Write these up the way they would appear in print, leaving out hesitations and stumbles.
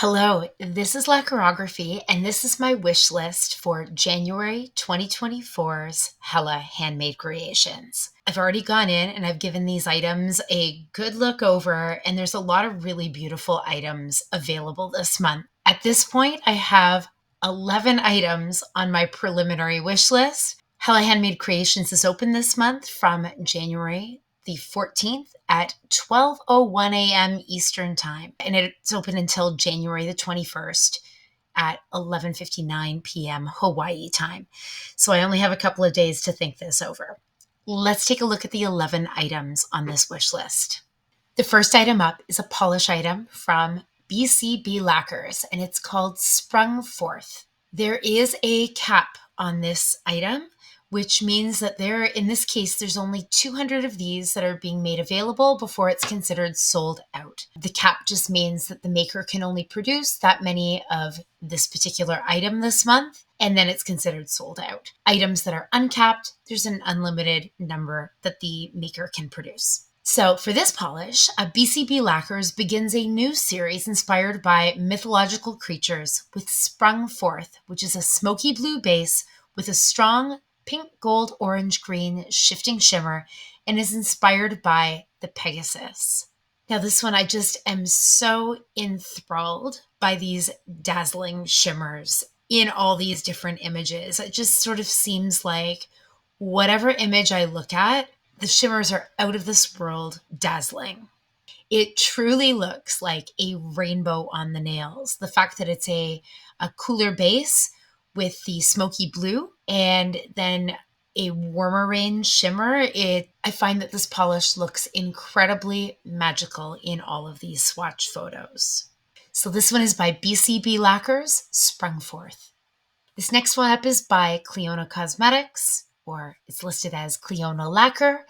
Hello, this is Lacquerography, and this is my wish list for January 2024's Hella Handmade Creations. I've already gone in and I've given these items a good look over, and there's a lot of really beautiful items available this month. At this point, I have 11 items on my preliminary wish list. Hella Handmade Creations is open this month from January the 14th at 12:01 a.m. Eastern Time, and it's open until January the 21st at 11:59 p.m. Hawaii time. So I only have a couple of days to think this over. Let's take a look at the 11 items on this wish list. The first item up is a polish item from BCB Lacquers, and it's called Sprung Forth. There is a cap on this item, which means that in this case, there's only 200 of these that are being made available before it's considered sold out. The cap just means that the maker can only produce that many of this particular item this month, and then it's considered sold out. Items that are uncapped, there's an unlimited number that the maker can produce. So for this polish, BCB Lacquers begins a new series inspired by mythological creatures with Sprung Forth, which is a smoky blue base with a strong pink, gold, orange, green shifting shimmer, and is inspired by the Pegasus. Now this one, I just am so enthralled by these dazzling shimmers in all these different images. It just sort of seems like whatever image I look at, the shimmers are out of this world dazzling. It truly looks like a rainbow on the nails. The fact that it's a cooler base with the smoky blue and then a warmer range shimmer, I find that this polish looks incredibly magical in all of these swatch photos. So this one is by BCB Lacquers, Sprung Forth. This next one up is by Cleona Cosmetics, or it's listed as Cleona Lacquer,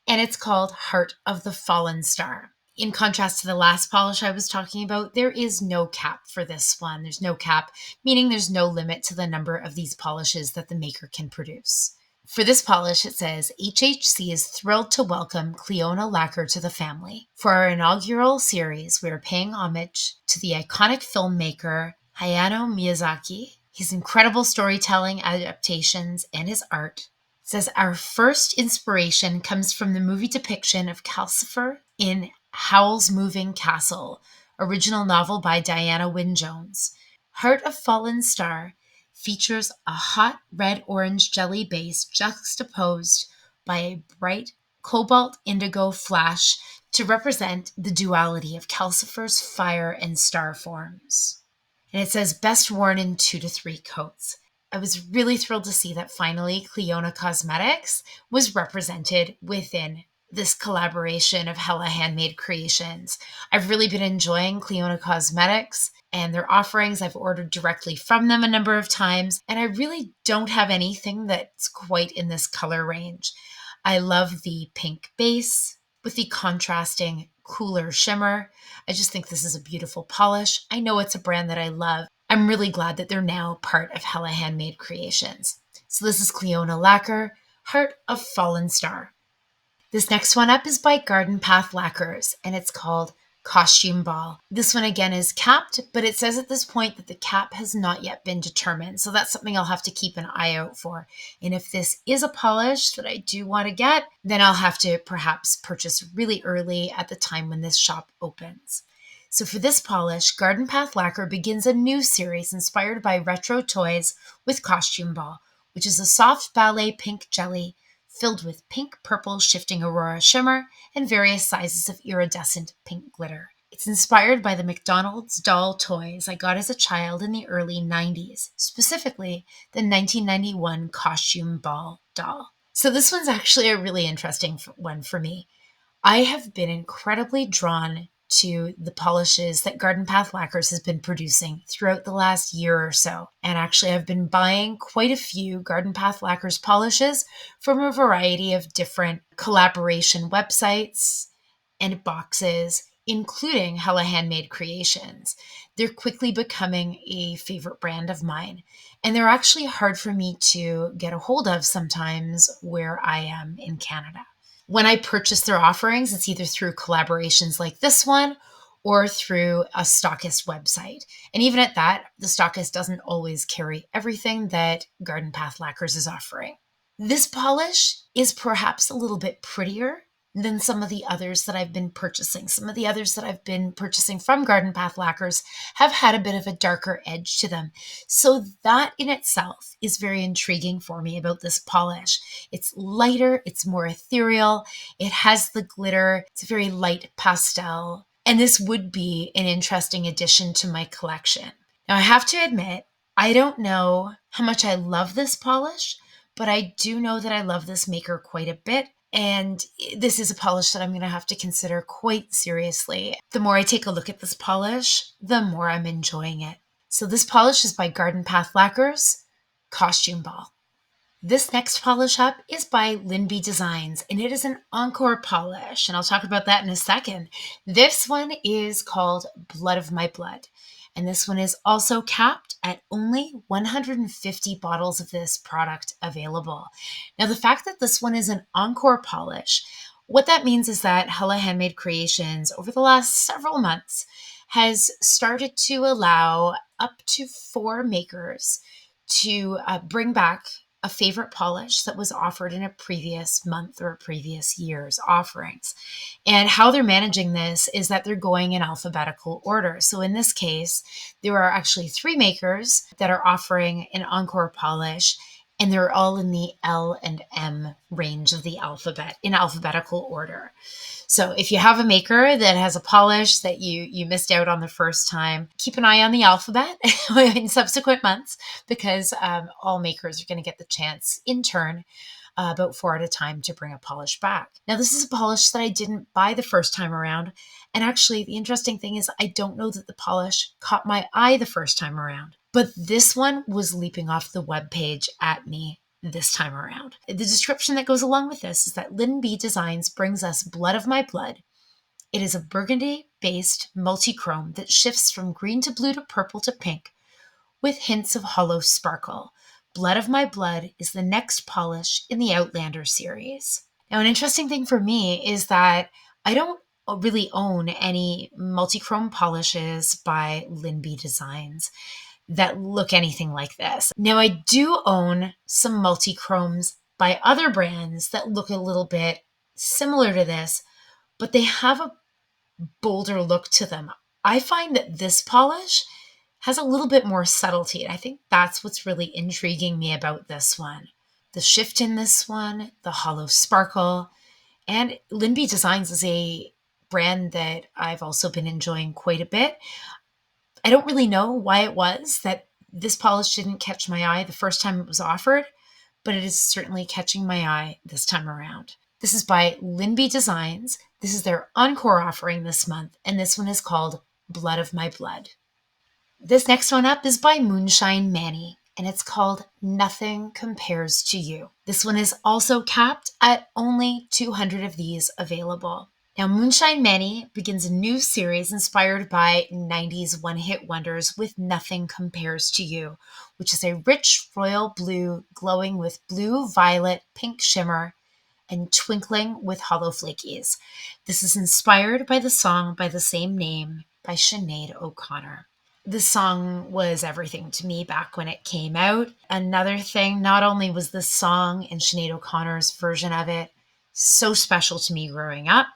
and it's called Heart of the Fallen Star. In contrast to the last polish I was talking about, there is no cap for this one. There's no cap, meaning there's no limit to the number of these polishes that the maker can produce. For this polish, it says, HHC is thrilled to welcome Cleona Lacquer to the family. For our inaugural series, we are paying homage to the iconic filmmaker Hayao Miyazaki, his incredible storytelling adaptations, and his art. It says, our first inspiration comes from the movie depiction of Calcifer in Howl's Moving Castle, original novel by Diana Wynne Jones. Heart of Fallen Star features a hot red-orange jelly base juxtaposed by a bright cobalt indigo flash to represent the duality of Calcifer's fire and star forms. And it says best worn in 2 to 3 coats. I was really thrilled to see that finally Cleona Cosmetics was represented within this collaboration of Hella Handmade Creations. I've really been enjoying Cleona Cosmetics and their offerings. I've ordered directly from them a number of times, and I really don't have anything that's quite in this color range. I love the pink base with the contrasting cooler shimmer. I just think this is a beautiful polish. I know it's a brand that I love. I'm really glad that they're now part of Hella Handmade Creations. So this is Cleona Lacquer, Heart of Fallen Star. This next one up is by Garden Path Lacquers, and it's called Costume Ball. This one again is capped, but it says at this point that the cap has not yet been determined. So that's something I'll have to keep an eye out for. And if this is a polish that I do want to get, then I'll have to perhaps purchase really early at the time when this shop opens. So for this polish, Garden Path Lacquer begins a new series inspired by retro toys with Costume Ball, which is a soft ballet pink jelly filled with pink-purple shifting aurora shimmer and various sizes of iridescent pink glitter. It's inspired by the McDonald's doll toys I got as a child in the early 90s, specifically the 1991 Costume Ball doll. So this one's actually a really interesting one for me. I have been incredibly drawn to the polishes that Garden Path Lacquers has been producing throughout the last year or so. And actually, I've been buying quite a few Garden Path Lacquers polishes from a variety of different collaboration websites and boxes, including Hella Handmade Creations. They're quickly becoming a favorite brand of mine. And they're actually hard for me to get a hold of sometimes where I am in Canada. When I purchase their offerings, it's either through collaborations like this one or through a stockist website. And even at that, the stockist doesn't always carry everything that Garden Path Lacquers is offering. This polish is perhaps a little bit prettier than some of the others that I've been purchasing. Some of the others that I've been purchasing from Garden Path Lacquers have had a bit of a darker edge to them. So that in itself is very intriguing for me about this polish. It's lighter, it's more ethereal, it has the glitter, it's a very light pastel, and this would be an interesting addition to my collection. Now I have to admit, I don't know how much I love this polish, but I do know that I love this maker quite a bit. And this is a polish that I'm going to have to consider quite seriously. The more I take a look at this polish, the more I'm enjoying it. So this polish is by Garden Path Lacquers, Costume Ball. This next polish up is by Linby Designs, and it is an encore polish, and I'll talk about that in a second. This one is called Blood of My Blood, and this one is also capped at only 150 bottles of this product available. Now, the fact that this one is an encore polish, what that means is that Hella Handmade Creations, over the last several months, has started to allow up to 4 makers to bring back a favorite polish that was offered in a previous month or previous year's offerings. And how they're managing this is that they're going in alphabetical order. So in this case, there are actually 3 makers that are offering an encore polish, and they're all in the L and M range of the alphabet in alphabetical order. So if you have a maker that has a polish that you missed out on the first time, keep an eye on the alphabet in subsequent months, because all makers are going to get the chance in turn, about 4 at a time, to bring a polish back. Now, this is a polish that I didn't buy the first time around. And actually, the interesting thing is I don't know that the polish caught my eye the first time around. But this one was leaping off the webpage at me this time around. The description that goes along with this is that Linby Designs brings us Blood of My Blood. It is a burgundy-based multi-chrome that shifts from green to blue to purple to pink with hints of hollow sparkle. Blood of My Blood is the next polish in the Outlander series. Now, an interesting thing for me is that I don't really own any multi-chrome polishes by Linby Designs that look anything like this. Now, I do own some multi-chromes by other brands that look a little bit similar to this, but they have a bolder look to them. I find that this polish has a little bit more subtlety, and I think that's what's really intriguing me about this one. The shift in this one, the hollow sparkle, and Linby Designs is a brand that I've also been enjoying quite a bit. I don't really know why it was that this polish didn't catch my eye the first time it was offered, but it is certainly catching my eye this time around. This is by Linby Designs. This is their encore offering this month, and this one is called Blood of My Blood. This next one up is by Moonshine Manny, and it's called Nothing Compares to You. This one is also capped at only 200 of these available. Now, Moonshine Manny begins a new series inspired by 90s one-hit wonders with Nothing Compares to You, which is a rich royal blue glowing with blue, violet, pink shimmer, and twinkling with hollow flakies. This is inspired by the song by the same name by Sinead O'Connor. This song was everything to me back when it came out. Another thing, not only was this song and Sinead O'Connor's version of it so special to me growing up,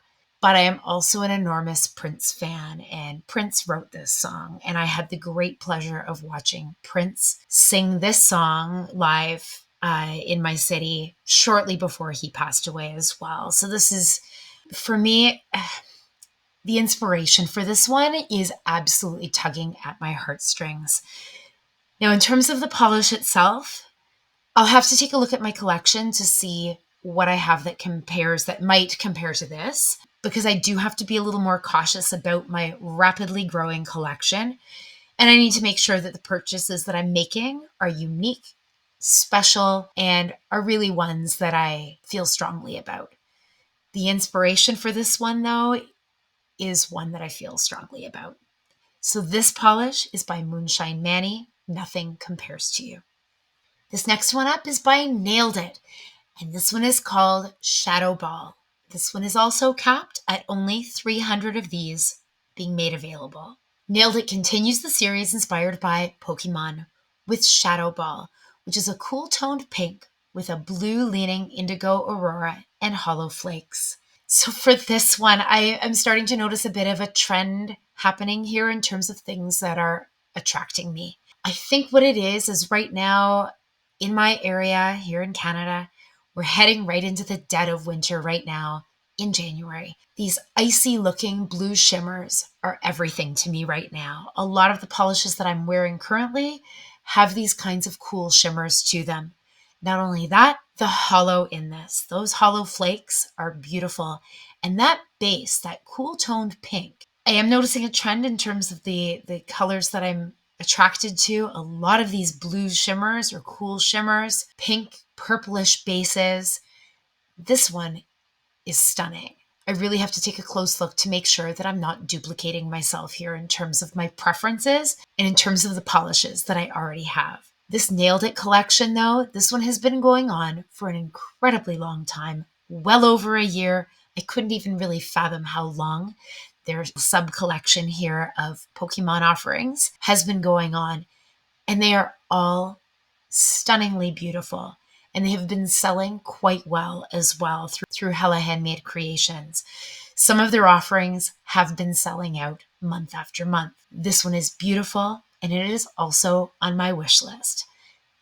but I am also an enormous Prince fan, and Prince wrote this song, and I had the great pleasure of watching Prince sing this song live in my city shortly before he passed away as well. So this is, for me, the inspiration for this one is absolutely tugging at my heartstrings. Now, in terms of the polish itself, I'll have to take a look at my collection to see what I have that might compare to this, because I do have to be a little more cautious about my rapidly growing collection. And I need to make sure that the purchases that I'm making are unique, special, and are really ones that I feel strongly about. The inspiration for this one, though, is one that I feel strongly about. So this polish is by Moonshine Manny. Nothing Compares to You. This next one up is by Nailed It, and this one is called Shadow Ball. This one is also capped at only 300 of these being made available. Nailed It continues the series inspired by Pokemon with Shadow Ball, which is a cool toned pink with a blue leaning indigo aurora and hollow flakes. So for this one, I'm starting to notice a bit of a trend happening here in terms of things that are attracting me. I think what it is right now in my area here in Canada, we're heading right into the dead of winter right now in January. These icy looking blue shimmers are everything to me right now. A lot of the polishes that I'm wearing currently have these kinds of cool shimmers to them. Not only that, the hollow in this, those hollow flakes are beautiful. And that base, that cool toned pink, I am noticing a trend in terms of the colors that I'm attracted to. A lot of these blue shimmers or cool shimmers, pink, purplish bases. This one is stunning. I really have to take a close look to make sure that I'm not duplicating myself here in terms of my preferences and in terms of the polishes that I already have. This Nailed It collection, though, this one has been going on for an incredibly long time, well over a year. I couldn't even really fathom how long their sub-collection here of Pokemon offerings has been going on. And they are all stunningly beautiful. And they have been selling quite well as well through Hella Handmade Creations. Some of their offerings have been selling out month after month. This one is beautiful, and it is also on my wish list.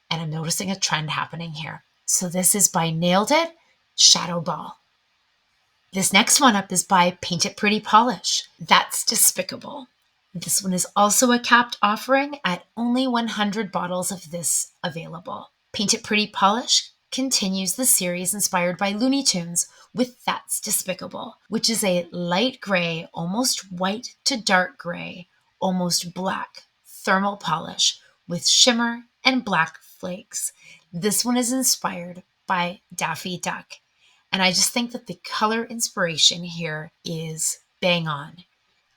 And I'm noticing a trend happening here. So this is by Nailed It, Shadow Ball. This next one up is by Paint It Pretty Polish. That's Despicable. This one is also a capped offering at only 100 bottles of this available. Paint It Pretty Polish continues the series inspired by Looney Tunes with That's Despicable, which is a light gray, almost white to dark gray, almost black thermal polish with shimmer and black flakes. This one is inspired by Daffy Duck. And I just think that the color inspiration here is bang on.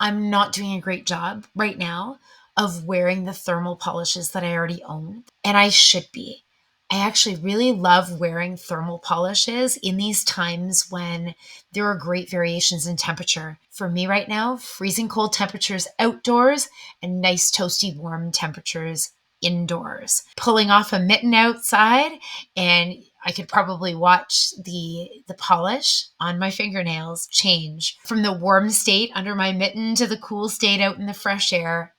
I'm not doing a great job right now of wearing the thermal polishes that I already own, and I should be. I actually really love wearing thermal polishes in these times when there are great variations in temperature. For me right now, freezing cold temperatures outdoors and nice toasty warm temperatures indoors. Pulling off a mitten outside, and I could probably watch the polish on my fingernails change from the warm state under my mitten to the cool state out in the fresh air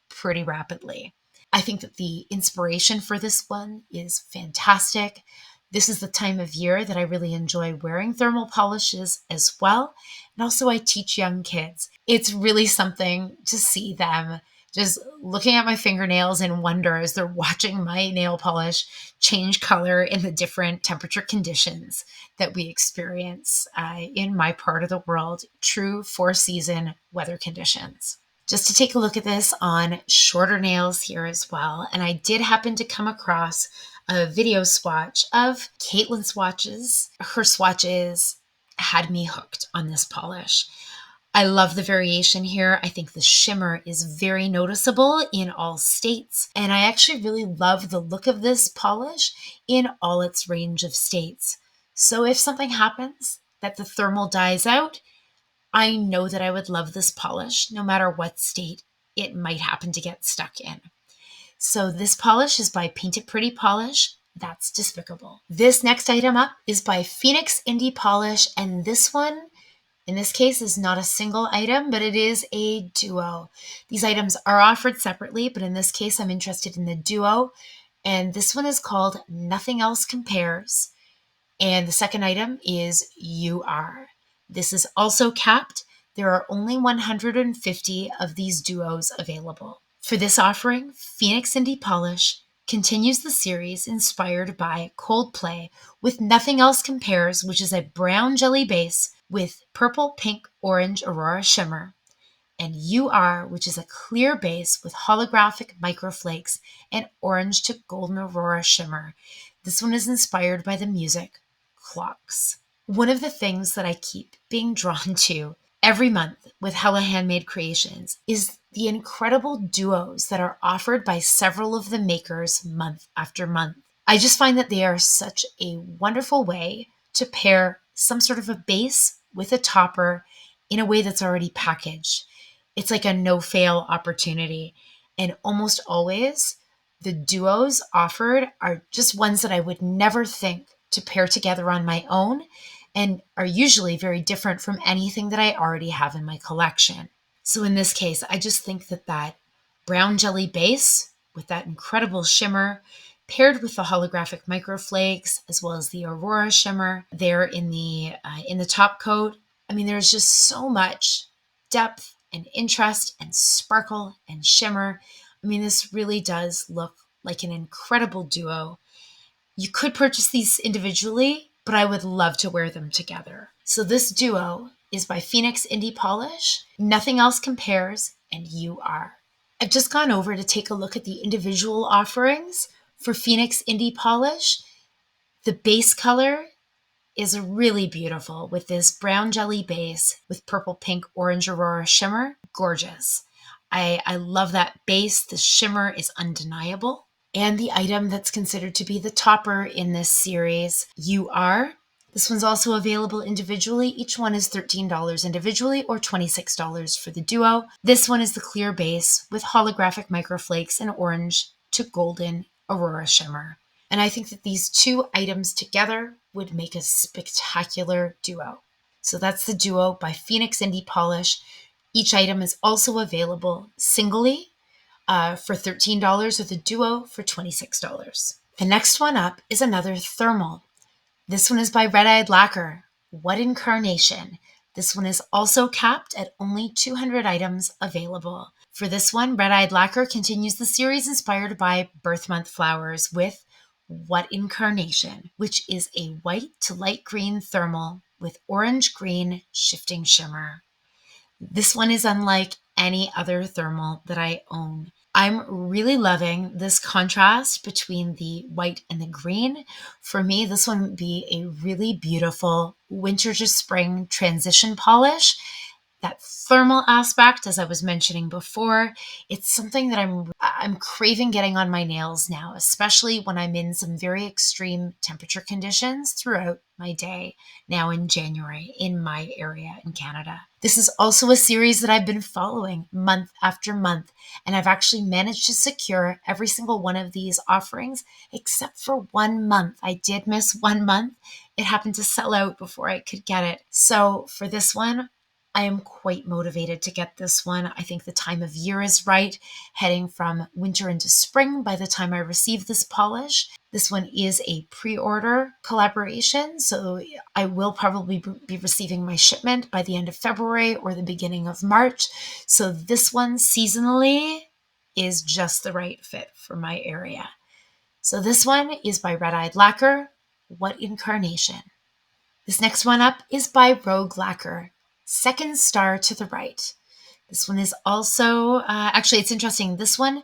pretty rapidly. I think that the inspiration for this one is fantastic. This is the time of year that I really enjoy wearing thermal polishes as well. And also I teach young kids. It's really something to see them just looking at my fingernails in wonder as they're watching my nail polish change color in the different temperature conditions that we experience in my part of the world, true four-season weather conditions. Just to take a look at this on shorter nails here as well. And I did happen to come across a video swatch of Caitlin's swatches. Her swatches had me hooked on this polish. I love the variation here. I think the shimmer is very noticeable in all states. And I actually really love the look of this polish in all its range of states. So if something happens that the thermal dies out, I know that I would love this polish no matter what state it might happen to get stuck in. So this polish is by Paint It Pretty Polish. That's Despicable. This next item up is by Phoenix Indie Polish, and this one, in this case, is not a single item, but it is a duo. These items are offered separately, but in this case, I'm interested in the duo, and this one is called Nothing Else Compares, and the second item is You Are. This is also capped. There are only 150 of these duos available. For this offering, Phoenix Indie Polish continues the series inspired by Coldplay with Nothing Else Compares, which is a brown jelly base with purple, pink, orange aurora shimmer, and You Are, which is a clear base with holographic microflakes and orange to golden aurora shimmer. This one is inspired by the music Clocks. One of the things that I keep being drawn to every month with Hella Handmade Creations is the incredible duos that are offered by several of the makers month after month. I just find that they are such a wonderful way to pair some sort of a base with a topper in a way that's already packaged. It's like a no-fail opportunity. And almost always, the duos offered are just ones that I would never think to pair together on my own and are usually very different from anything that I already have in my collection. So in this case, I just think that that brown jelly base with that incredible shimmer paired with the holographic microflakes as well as the aurora shimmer there in the top coat. I mean, there's just so much depth and interest and sparkle and shimmer. I mean, this really does look like an incredible duo. You could purchase these individually, but I would love to wear them together. So this duo is by Phoenix Indie Polish. Nothing else compares, and you are. I've just gone over to take a look at the individual offerings for Phoenix Indie Polish. The base color is really beautiful with this brown jelly base with purple, pink, orange aurora shimmer. Gorgeous. I love that base. The shimmer is undeniable. And the item that's considered to be the topper in this series, You Are. This one's also available individually. Each one is $13 individually or $26 for the duo. This one is the clear base with holographic microflakes and orange to golden aurora shimmer. And I think that these two items together would make a spectacular duo. So that's the duo by Phoenix Indie Polish. Each item is also available singly for $13 or the duo for $26. The next one up is another thermal. This one is by Red Eyed Lacquer. What Incarnation. This one is also capped at only 200 items available. For this one, Red Eyed Lacquer continues the series inspired by birth month flowers with What Incarnation, which is a white to light green thermal with orange-green shifting shimmer. This one is unlike any other thermal that I own. I'm really loving this contrast between the white and the green. For me, this one would be a really beautiful winter to spring transition polish. That thermal aspect, as I was mentioning before, it's something that I'm craving getting on my nails now, especially when I'm in some very extreme temperature conditions throughout my day now in January in my area in Canada. This is also a series that I've been following month after month, and I've actually managed to secure every single one of these offerings except for 1 month. I did miss 1 month. It happened to sell out before I could get it. So for this one, I am quite motivated to get this one. I think the time of year is right, heading from winter into spring by the time I receive this polish. This one is a pre-order collaboration, so I will probably be receiving my shipment by the end of February or the beginning of March. So this one seasonally is just the right fit for my area. So this one is by Red Eyed Lacquer, What Incarnation. This next one up is by Rogue Lacquer, Second Star to the Right. This one is also, actually it's interesting, this one,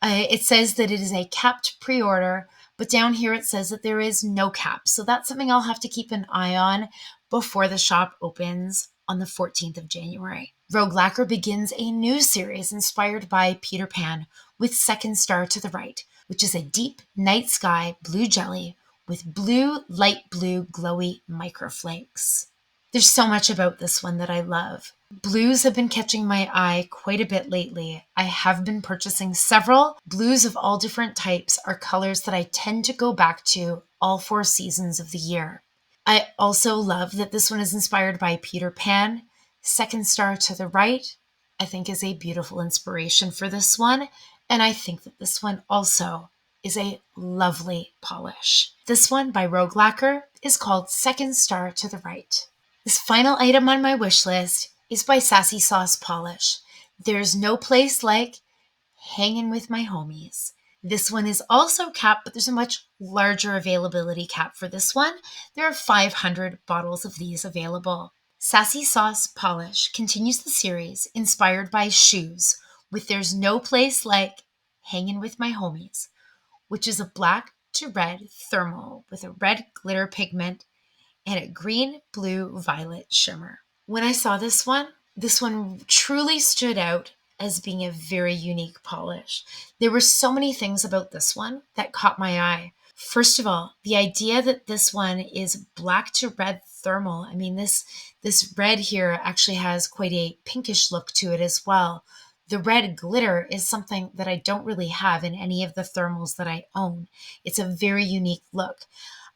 it says that it is a capped pre-order, but down here it says that there is no cap. So that's something I'll have to keep an eye on before the shop opens on the 14th of January. Rogue Lacquer begins a new series inspired by Peter Pan with Second Star to the Right, which is a deep night sky blue jelly with blue, light blue, glowy microflakes. There's so much about this one that I love. Blues have been catching my eye quite a bit lately. I have been purchasing several. Blues of all different types are colors that I tend to go back to all 4 seasons of the year. I also love that this one is inspired by Peter Pan. Second Star to the Right, I think, is a beautiful inspiration for this one. And I think that this one also is a lovely polish. This one by Rogue Lacquer is called Second Star to the Right. This final item on my wish list is by Sassy Sauce Polish. There's no place like Hanging with My Homies. This one is also capped, but there's a much larger availability cap for this one. There are 500 bottles of these available. Sassy Sauce Polish continues the series inspired by shoes with There's No Place Like Hanging with My Homies, which is a black to red thermal with a red glitter pigment and a green, blue, violet shimmer. When I saw this one truly stood out as being a very unique polish. There were so many things about this one that caught my eye. First of all, the idea that this one is black to red thermal. I mean, this red here actually has quite a pinkish look to it as well. The red glitter is something that I don't really have in any of the thermals that I own. It's a very unique look.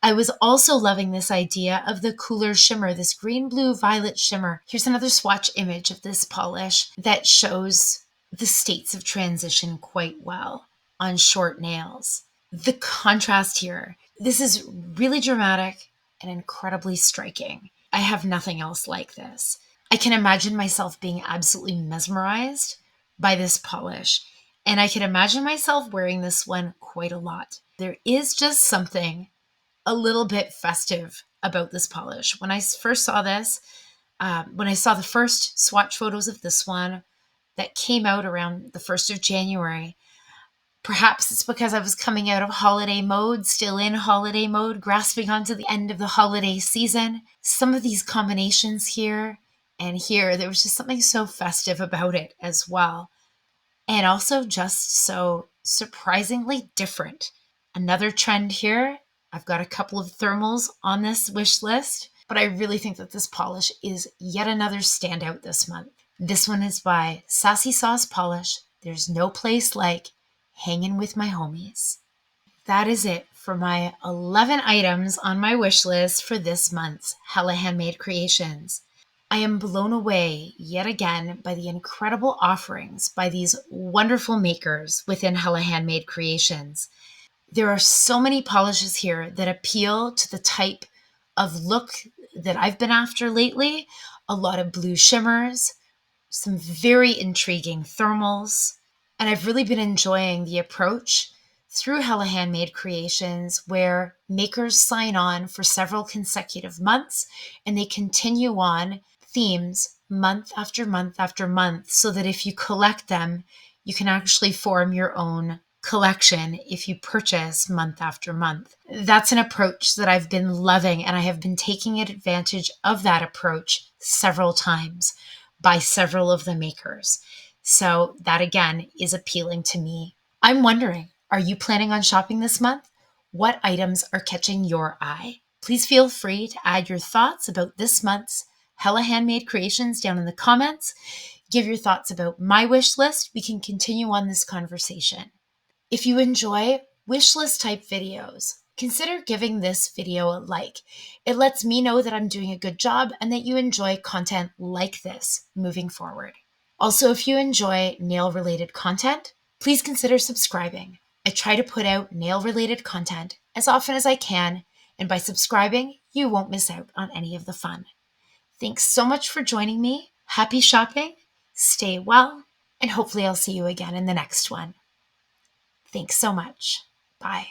I was also loving this idea of the cooler shimmer, this green, blue, violet shimmer. Here's another swatch image of this polish that shows the states of transition quite well on short nails. The contrast here, this is really dramatic and incredibly striking. I have nothing else like this. I can imagine myself being absolutely mesmerized by this polish, and I can imagine myself wearing this one quite a lot. There is just something a little bit festive about this polish. When I first saw this, when I saw the first swatch photos of this one that came out around the 1st of January, perhaps it's because I was coming out of holiday mode, still in holiday mode, grasping onto the end of the holiday season. Some of these combinations here and here, there was just something so festive about it as well. And also just so surprisingly different. Another trend here, I've got a couple of thermals on this wish list, but I really think that this polish is yet another standout this month. This one is by Sassy Sauce Polish. There's no place like hanging with my homies. That is it for my 11 items on my wish list for this month's Hella Handmade Creations. I am blown away yet again by the incredible offerings by these wonderful makers within Hella Handmade Creations. There are so many polishes here that appeal to the type of look that I've been after lately. A lot of blue shimmers, some very intriguing thermals, and I've really been enjoying the approach through Hella Handmade Creations where makers sign on for several consecutive months and they continue on themes month after month after month so that if you collect them, you can actually form your own collection if you purchase month after month. That's an approach that I've been loving, and I have been taking advantage of that approach several times by several of the makers. So that again is appealing to me. I'm wondering, are you planning on shopping this month? What items are catching your eye? Please feel free to add your thoughts about this month's Hella Handmade Creations down in the comments. Give your thoughts about my wish list. We can continue on this conversation. If you enjoy wish list type videos, consider giving this video a like. It lets me know that I'm doing a good job and that you enjoy content like this moving forward. Also, if you enjoy nail-related content, please consider subscribing. I try to put out nail-related content as often as I can, and by subscribing, you won't miss out on any of the fun. Thanks so much for joining me. Happy shopping, stay well, and hopefully I'll see you again in the next one. Thanks so much. Bye.